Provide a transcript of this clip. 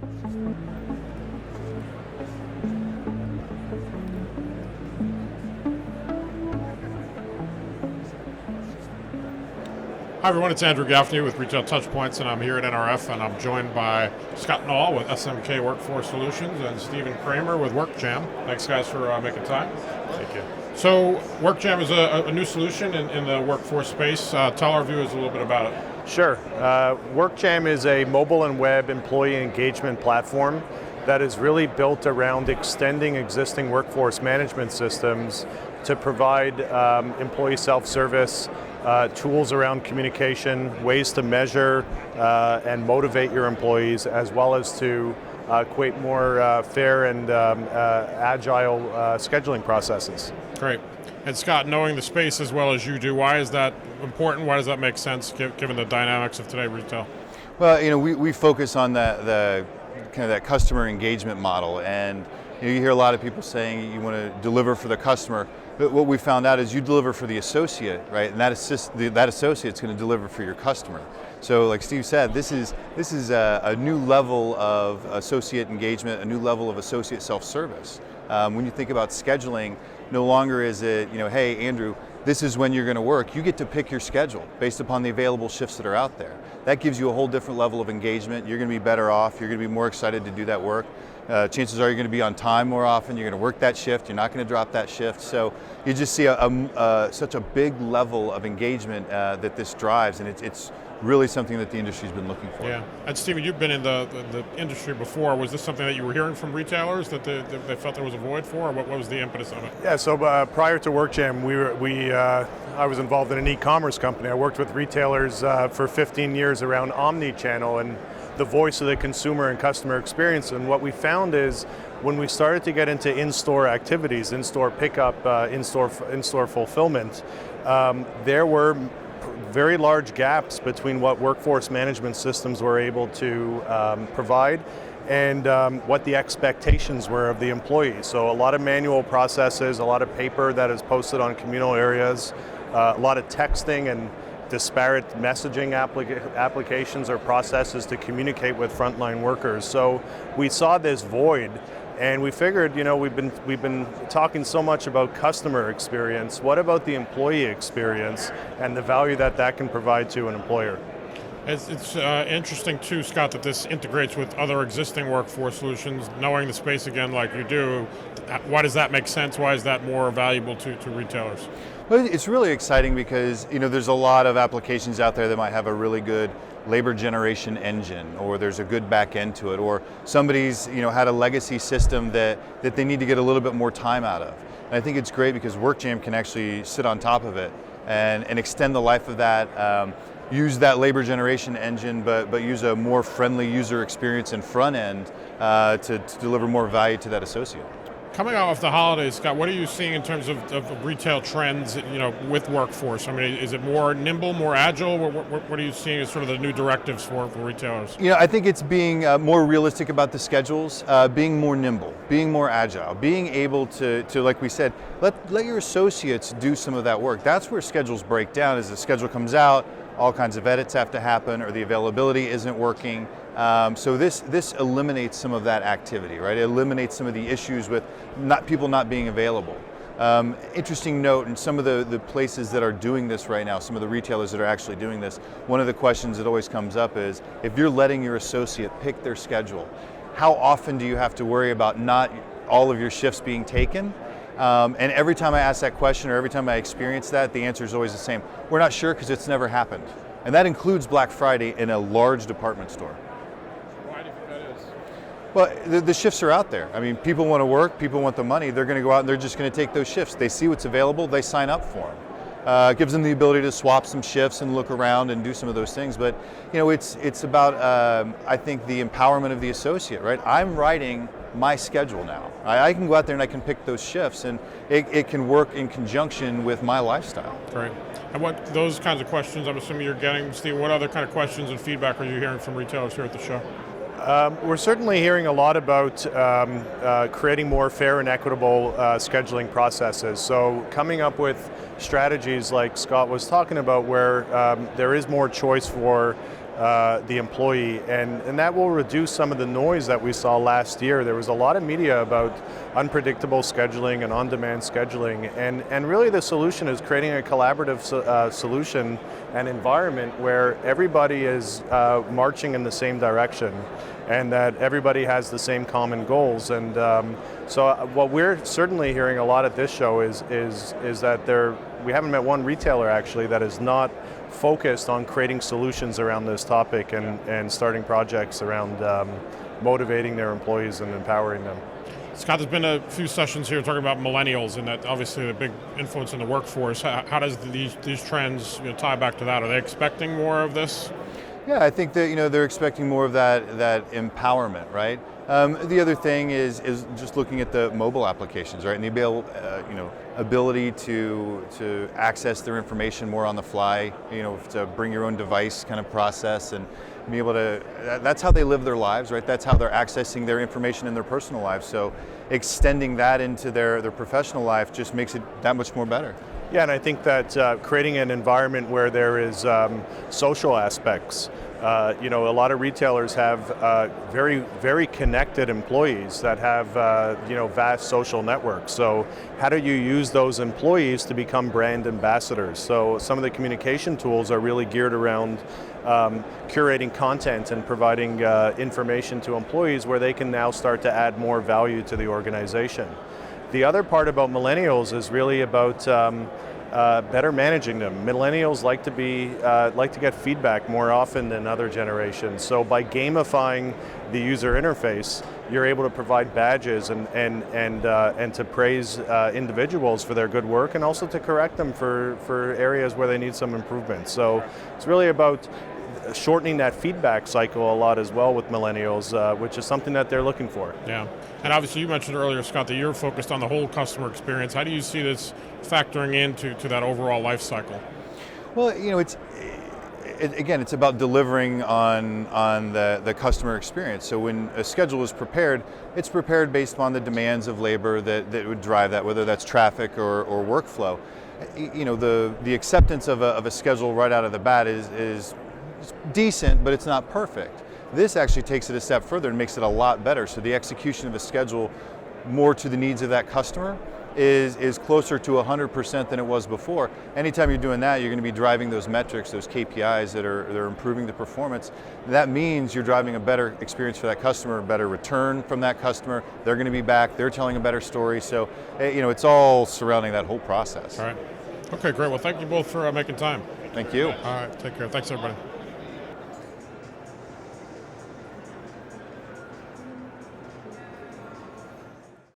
Hi everyone, it's Andrew Gaffney with Retail TouchPoints, and I'm here at NRF, and I'm joined by Scott Knoll with SMK Workforce Solutions and Stephen Kramer with WorkJam. Thanks guys for making time. Thank you. So WorkJam is a new solution in the workforce space. Tell our viewers a little bit about it. Sure. WorkJam is a mobile and web employee engagement platform that is really built around extending existing workforce management systems to provide employee self-service, tools around communication, ways to measure and motivate your employees, as well as to create more fair and agile scheduling processes. Great. And Scott, knowing the space as well as you do, why is that important? Why does that make sense given the dynamics of today retail? Well, we focus on the kind of that customer engagement model, and you hear a lot of people saying you want to deliver for the customer, but what we found out is you deliver for the associate, right? And that associate's going to deliver for your customer. So, like Steve said, this is a new level of associate engagement, a new level of associate self-service. When you think about scheduling, no longer is it, hey, Andrew, this is when you're going to work. You get to pick your schedule based upon the available shifts that are out there. That gives you a whole different level of engagement. You're going to be better off. You're going to be more excited to do that work. Chances are you're going to be on time more often. You're going to work that shift. You're not going to drop that shift. So you just see such a big level of engagement that this drives, and it's really something that the industry's been looking for. Yeah, and Stephen, you've been in the industry before. Was this something that you were hearing from retailers that they felt there was a void for, or what was the impetus of it? Yeah, so prior to WorkJam, I was involved in an e-commerce company. I worked with retailers for 15 years around omni-channel and the voice of the consumer and customer experience. And what we found is when we started to get into in-store activities, in-store pickup, in-store fulfillment, there were very large gaps between what workforce management systems were able to provide and what the expectations were of the employees. So a lot of manual processes, a lot of paper that is posted on communal areas, a lot of texting and disparate messaging applications or processes to communicate with frontline workers. So we saw this void, and we figured, we've been talking so much about customer experience. What about the employee experience and the value that can provide to an employer? It's interesting too, Scott, that this integrates with other existing workforce solutions. Knowing the space again like you do, why does that make sense? Why is that more valuable to retailers? Well, it's really exciting because there's a lot of applications out there that might have a really good labor generation engine, or there's a good back end to it, or somebody's had a legacy system that they need to get a little bit more time out of. And I think it's great because WorkJam can actually sit on top of it and extend the life of that. Use that labor generation engine, but use a more friendly user experience and front end to deliver more value to that associate. Coming out of the holidays, Scott, what are you seeing in terms of retail trends, with workforce? I mean, is it more nimble, more agile? What are you seeing as sort of the new directives for retailers? I think it's being more realistic about the schedules, being more nimble, being more agile, being able to like we said, let your associates do some of that work. That's where schedules break down. As the schedule comes out, all kinds of edits have to happen, or the availability isn't working. So this eliminates some of that activity, right? It eliminates some of the issues with people not being available. Interesting note, in some of the places that are doing this right now, some of the retailers that are actually doing this, one of the questions that always comes up is, if you're letting your associate pick their schedule, how often do you have to worry about not all of your shifts being taken? And every time I ask that question, or every time I experience that, the answer is always the same. We're not sure because it's never happened. And that includes Black Friday in a large department store. Why do you think that is? Well, the shifts are out there. I mean, people want to work, people want the money. They're going to go out and they're just going to take those shifts. They see what's available, they sign up for them. It gives them the ability to swap some shifts and look around and do some of those things. But it's about I think the empowerment of the associate, right? I'm writing my schedule now. I can go out there and I can pick those shifts, and it can work in conjunction with my lifestyle. Great. And what those kinds of questions, I'm assuming you're getting, Steve, what other kind of questions and feedback are you hearing from retailers here at the show? We're certainly hearing a lot about creating more fair and equitable scheduling processes. So coming up with strategies like Scott was talking about, where there is more choice for the employee, and that will reduce some of the noise that we saw last year. There was a lot of media about unpredictable scheduling and on-demand scheduling, and really the solution is creating a collaborative solution and environment where everybody is marching in the same direction, and that everybody has the same common goals. And so what we're certainly hearing a lot at this show is that we haven't met one retailer actually that is not focused on creating solutions around this topic and starting projects around motivating their employees and empowering them. Scott, there's been a few sessions here talking about millennials, and that obviously a big influence in the workforce. How does these trends tie back to that? Are they expecting more of this? Yeah, I think that they're expecting more of that empowerment, right? The other thing is just looking at the mobile applications, right, and the ability to access their information more on the fly, to bring your own device kind of process and be able to. That's how they live their lives, right? That's how they're accessing their information in their personal lives. So extending that into their professional life just makes it that much more better. Yeah, and I think that creating an environment where there is social aspects. A lot of retailers have very, very connected employees that have vast social networks. So how do you use those employees to become brand ambassadors? So some of the communication tools are really geared around curating content and providing information to employees where they can now start to add more value to the organization. The other part about millennials is really about better managing them. Millennials like to get feedback more often than other generations. So by gamifying the user interface, you're able to provide badges and to praise individuals for their good work, and also to correct them for areas where they need some improvement. So it's really about shortening that feedback cycle a lot as well with millennials, which is something that they're looking for. Yeah, and obviously you mentioned earlier, Scott, that you're focused on the whole customer experience. How do you see this factoring into that overall life cycle? Well, it's about delivering on the customer experience. So when a schedule is prepared, it's prepared based upon the demands of labor that would drive that, whether that's traffic or workflow. The acceptance of a schedule right out of the bat is decent, but it's not perfect. This actually takes it a step further and makes it a lot better. So the execution of a schedule more to the needs of that customer is closer to 100% than it was before. Anytime you're doing that, you're going to be driving those metrics, those KPIs that are improving the performance. That means you're driving a better experience for that customer, a better return from that customer. They're going to be back, they're telling a better story. So, it's all surrounding that whole process. All right. Okay, great. Well, thank you both for making time. Thank you. All right, take care. Thanks, everybody.